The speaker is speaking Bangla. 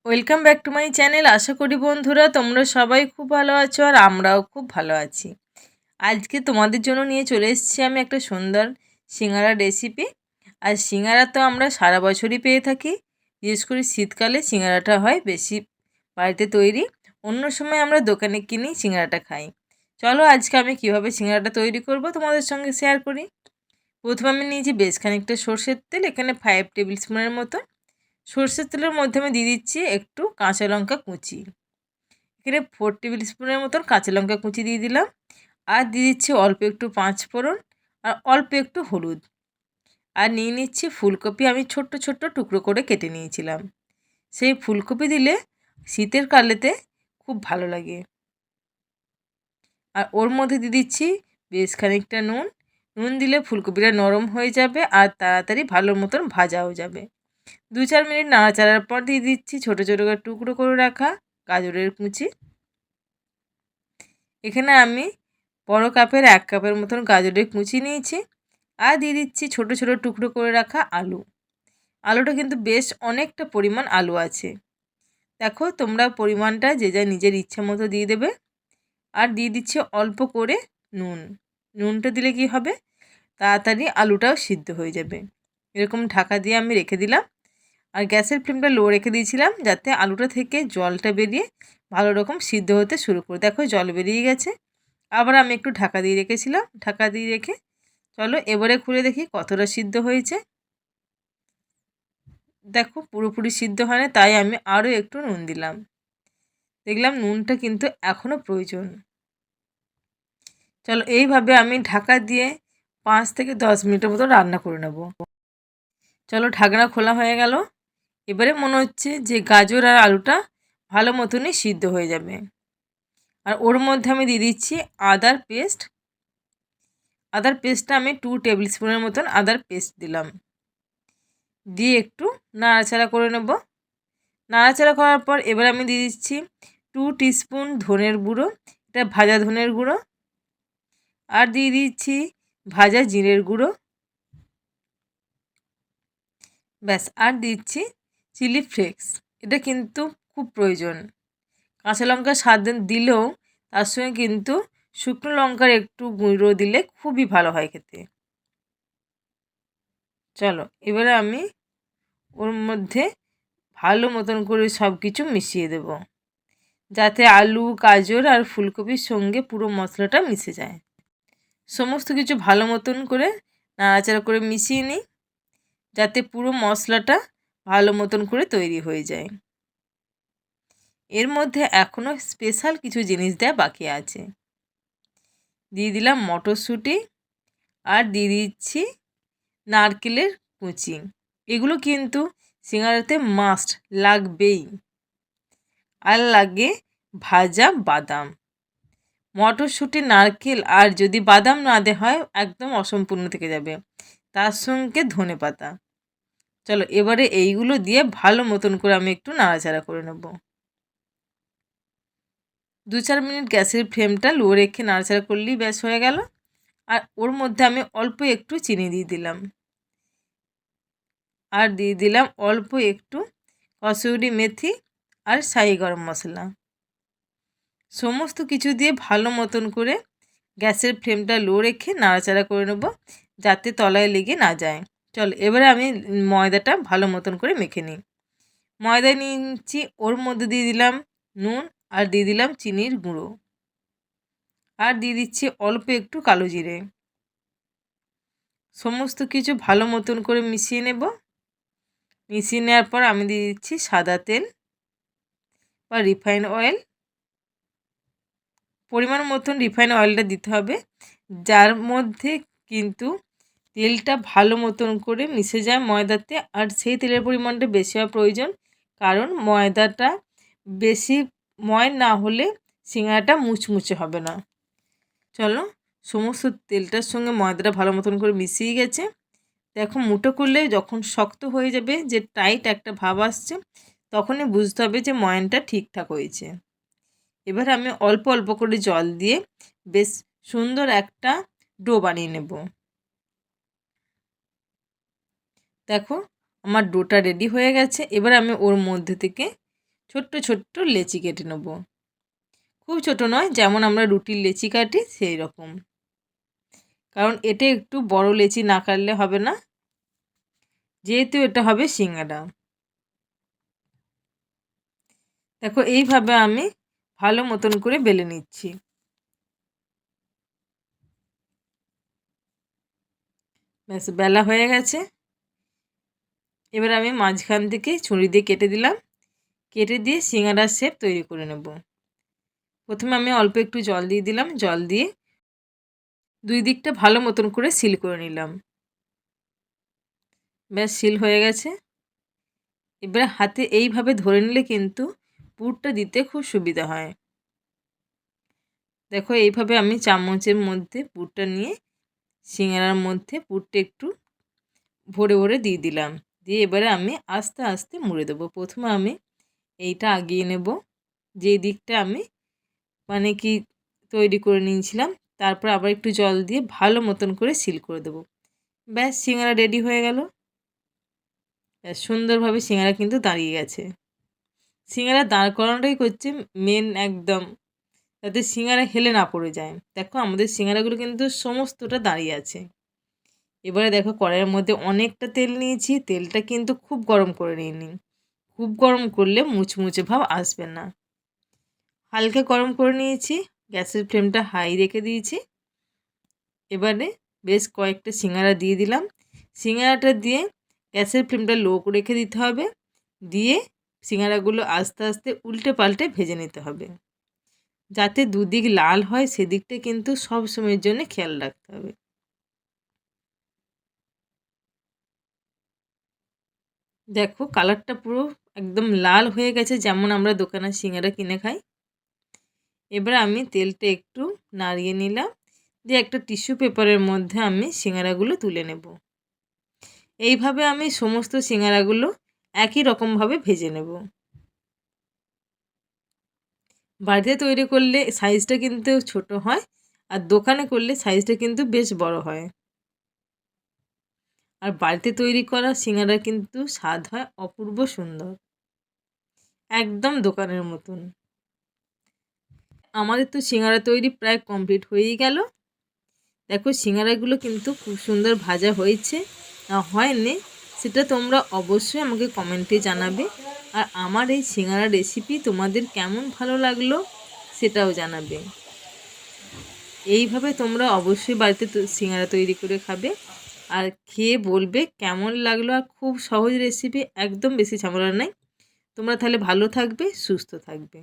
Welcome back to my channel. আশা করি বন্ধুরা তোমরা সবাই খুব ভালো আছো আর আমরাও খুব ভালো আছি। আজকে তোমাদের জন্য নিয়ে চলে এসেছি আমি একটা সুন্দর সিঙ্গারা রেসিপি। আর সিঙ্গারা তো আমরা সারা বছরই পেয়ে থাকি, বিশেষ করে শীতকালে সিঙ্গারাটা হয় বেশি বাড়িতে তৈরি। অন্য সময় আমরা দোকানে কিনি সিঙ্গারাটা খাই। চলো আজকে আমি কিভাবে সিঙ্গারাটা তৈরি করব তোমাদের সঙ্গে শেয়ার করি। প্রথমে আমি নিয়েছি বেশ খানিকটা সর্ষের তেল, এখানে 5 টেবিল স্পুনের মতো। সর্ষের তেলের মধ্যে আমি দিয়ে দিচ্ছি একটু কাঁচা লঙ্কা কুচি, এখানে 4 টেবিল স্পুনের মতন কাঁচা লঙ্কা কুচি দিয়ে দিলাম। আর দিয়ে দিচ্ছি অল্প একটু 5 ফোড়ন আর অল্প একটু হলুদ। আর নিয়ে নিচ্ছি ফুলকপি, আমি ছোট্ট ছোট্ট টুকরো করে কেটে নিয়েছিলাম। সেই ফুলকপি দিলে শীতের কালেতে খুব ভালো লাগে। আর ওর মধ্যে দিয়ে দিচ্ছি বেশ খানিকটা নুন। নুন দিলে ফুলকপিটা নরম হয়ে যাবে আর তাড়াতাড়ি ভালো মতন ভাজাও যাবে। 2-4 মিনিট নাড়াচাড়ার পর দিয়ে দিচ্ছি ছোটো ছোটো করে টুকরো করে রাখা গাজরের কুচি। এখানে আমি বড় কাপের 1 কাপের মতন গাজরের কুচি নিয়েছি। আর দিয়ে দিচ্ছি ছোটো ছোটো টুকরো করে রাখা আলু। আলুটা কিন্তু বেশ অনেকটা পরিমাণ আলু আছে। দেখো তোমরা পরিমাণটা যে যা নিজের ইচ্ছে মতো দিয়ে দেবে। আর দিয়ে দিচ্ছি অল্প করে নুন। নুনটা দিলে কি হবে, তাড়াতাড়ি আলুটাও সিদ্ধ হয়ে যাবে। এরকম ঢাকা দিয়ে আমি রেখে দিলাম। আর গ্যাসের ফ্লেমটা লো রেখে দিয়েছিলাম যাতে আলুটা থেকে জলটা বেরিয়ে ভালো রকম সিদ্ধ হতে শুরু করে। দেখো জল বেরিয়ে গেছে। আবার আমি একটু ঢাকা দিয়ে রেখেছিলাম, ঢাকা দিয়ে রেখে চলো এবারে খুলে দেখি কতটা সিদ্ধ হয়েছে। দেখো পুরোপুরি সিদ্ধ হয় না, তাই আমি আরও একটু নুন দিলাম। দেখলাম নুনটা কিন্তু এখনও প্রয়োজন। চলো এইভাবে আমি ঢাকা দিয়ে 5 থেকে 10 মিনিটের মতো রান্না করে নেব। চলো ঢাকনা খোলা হয়ে গেল। এবারে মনে হচ্ছে যে গাজর আর আলুটা ভালো মতনই সিদ্ধ হয়ে যাবে। আর ওর মধ্যে আমি দিয়ে দিচ্ছি আদার পেস্ট। আদার পেস্টটা আমি 2 টেবিল স্পুনের মতন আদার পেস্ট দিলাম। দিয়ে একটু নাড়াচাড়া করে নেব। নাড়াচাড়া করার পর এবার আমি দিয়ে দিচ্ছি 2 টিস্পুন ধনের গুঁড়ো, এটা ভাজা ধনের গুঁড়ো। আর দিয়ে দিচ্ছি ভাজা জিরের গুঁড়ো। ব্যাস, আর দিচ্ছি চিলি ফ্লেক্স, এটা কিন্তু খুব প্রয়োজন। কাঁচা লঙ্কা স্বাদ দিলেও তার সঙ্গে কিন্তু শুকনো লঙ্কার একটু গুঁড়ো দিলে খুবই ভালো হয় খেতে। চলো এবারে আমি ওর মধ্যে ভালো মতন করে সব কিছু মিশিয়ে দেব, যাতে আলু গাজর আর ফুলকপির সঙ্গে পুরো মশলাটা মিশে যায়। সমস্ত কিছু ভালো মতন করে নাড়াচাড়া করে মিশিয়ে নিই, যাতে পুরো মশলাটা ভালো মতন করে তৈরি হয়ে যায়। এর মধ্যে এখনও স্পেশাল কিছু জিনিস দেওয়া বাকি আছে। দিয়ে দিলাম মটরশুঁটি আর দিয়ে দিচ্ছি নারকেলের কুচি। এগুলো কিন্তু সিঙ্গারাতে মাস্ট লাগবেই। আর লাগে ভাজা বাদাম। মটরশুঁটি, নারকেল আর যদি বাদাম না দেওয়া হয় একদম অসম্পূর্ণ থেকে যাবে। তার সঙ্গে ধনেপাতা। চলো এবারে এইগুলো দিয়ে ভালো মতন করে আমি একটু নাড়াচাড়া করে নেব। 2-4 মিনিট গ্যাসের ফ্লেমটা লো রেখে নাড়াচাড়া করলেই ব্যাস হয়ে গেল। আর ওর মধ্যে আমি অল্প একটু চিনি দিয়ে দিলাম। আর দিয়ে দিলাম অল্প একটু কসুরি মেথি আর শাহি গরম মশলা। সমস্ত কিছু দিয়ে ভালো মতন করে গ্যাসের ফ্লেমটা লো রেখে নাড়াচাড়া করে নেব, যাতে তলায় লেগে না যায়। চল এবারে আমি ময়দাটা ভালো মতন করে মেখে নিই। ময়দা নিচ্ছি, ওর মধ্যে দিয়ে দিলাম নুন আর দিয়ে দিলাম চিনির গুঁড়ো। আর দিয়ে দিচ্ছি অল্প একটু কালো জিরে। সমস্ত কিছু ভালো মতন করে মিশিয়ে নেব। মিশিয়ে নেওয়ার পর আমি দিয়ে দিচ্ছি সাদা তেল বা রিফাইন অয়েল। পরিমাণ মতন রিফাইন অয়েলটা দিতে হবে, যার মধ্যে কিন্তু তেলটা ভালো মতন করে মিশে যায় ময়দাতে। আর সেই তেলের পরিমাণটা বেশি হওয়া প্রয়োজন, কারণ ময়দাটা বেশি ময় না হলে সিঙ্গারাটা মুচমুচে হবে না। চলো সমস্ত তেলটার সঙ্গে ময়দাটা ভালো মতন করে মিশিয়ে গেছে। দেখো মুঠো করলে যখন শক্ত হয়ে যাবে, যে টাইট একটা ভাব আসছে, তখনই বুঝতে হবে যে ময়ানটা ঠিকঠাক হয়েছে। এবার আমি অল্প অল্প করে জল দিয়ে বেশ সুন্দর একটা ডো বানিয়ে নেব। দেখো আমার ডোটা রেডি হয়ে গেছে। এবার আমি ওর মধ্যে থেকে ছোট্ট ছোট্ট লেচি কেটে নেব, খুব ছোট নয়, যেমন আমরা রুটির লেচি কাটি সেই রকম, কারণ এটা একটু বড় লেচি না কাটলে হবে না, যেহেতু এটা হবে সিঙ্গারা। দেখো এইভাবে আমি ভালো মতন করে বেলে নিচ্ছি। ব্যাস বেলা হয়ে গেছে। এবার আমি মাঝখান থেকে ছুরি দিয়ে কেটে দিলাম, কেটে দিয়ে সিঙ্গারার শেপ তৈরি করে নেব। প্রথমে আমি অল্প একটু জল দিয়ে দিলাম, জল দিয়ে দুই দিকটা ভালো মতন করে সিল করে নিলাম। ব্যাস সিল হয়ে গেছে। এবার হাতে এইভাবে ধরে নিলে কিন্তু পুরটা দিতে খুব সুবিধা হয়। দেখো এইভাবে আমি চামচের মধ্যে পুরটা নিয়ে সিঙ্গারার মধ্যে পুরটা একটু ভরে ভরে দিয়ে দিলাম, দিয়ে এবারে আমি আস্তে আস্তে মুড়ে দেবো। প্রথমে আমি এইটা আগিয়ে নেব, যেই দিকটা আমি মানে কি তৈরি করে নিয়েছিলাম, তারপর আবার একটু জল দিয়ে ভালো মতন করে সিল করে দেবো। ব্যাস সিঙ্গারা রেডি হয়ে গেল। ব্যাস সুন্দরভাবে সিঙ্গারা কিন্তু দাঁড়িয়ে গেছে। সিঙ্গারা দাঁড় করানোটাই করছে মেন একদম, যাতে সিঙ্গারা হেলে না পড়ে যায়। দেখো আমাদের সিঙ্গারাগুলো কিন্তু সমস্তটা দাঁড়িয়ে আছে। এবারে দেখো কড়াইয়ের মধ্যে অনেকটা তেল নিয়েছি, তেলটা কিন্তু খুব গরম করে নিইনি, খুব গরম করলে মুচমুচে ভাব আসবে না। হালকা গরম করে নিয়েছি, গ্যাসের ফ্লেমটা হাই রেখে দিয়েছি। এবারে বেশ কয়েকটা সিঙ্গারা দিয়ে দিলাম। সিঙ্গারাটা দিয়ে গ্যাসের ফ্লেমটা লো করে রেখে দিতে হবে, দিয়ে সিঙ্গারাগুলো আস্তে আস্তে উল্টে পাল্টে ভেজে নিতে হবে, যাতে দুদিক লাল হয় সেদিকটা কিন্তু সব সময়ের জন্য খেয়াল রাখতে হবে। দেখো কালারটা পুরো একদম লাল হয়ে গেছে, যেমন আমরা দোকানের সিঙ্গারা কিনে খাই। এবার আমি তেলটা একটু নাড়িয়ে নিলাম, দিয়ে একটা টিস্যু পেপারের মধ্যে আমি সিঙ্গারাগুলো তুলে নেব। এইভাবে আমি সমস্ত সিঙ্গারাগুলো একই রকমভাবে ভেজে নেব। বাড়িতে তৈরি করলে সাইজটা কিন্তু ছোট হয়, আর দোকানে করলে সাইজটা কিন্তু বেশ বড় হয়। আর বাড়িতে তৈরি করা সিঙ্গারা কিন্তু স্বাদ হয় অপূর্ব সুন্দর, একদম দোকানের মতন। আমাদের তো সিঙ্গারা তৈরি প্রায় কমপ্লিট হয়েই গেল। দেখো সিঙ্গারাগুলো কিন্তু খুব সুন্দর ভাজা হয়েছে না হয়নি সেটা তোমরা অবশ্যই আমাকে কমেন্টে জানাবে। আর আমার এই সিঙ্গারা রেসিপি তোমাদের কেমন ভালো লাগলো সেটাও জানাবে। এইভাবে তোমরা অবশ্যই বাড়িতে সিঙ্গারা তৈরি করে খাবে, আর খেয়ে বলবে কেমন লাগলো। আর খুব সহজ রেসিপি, একদম বেশি ঝামেলা নাই। তোমরা তাহলে ভালো থাকবে, সুস্থ থাকবে।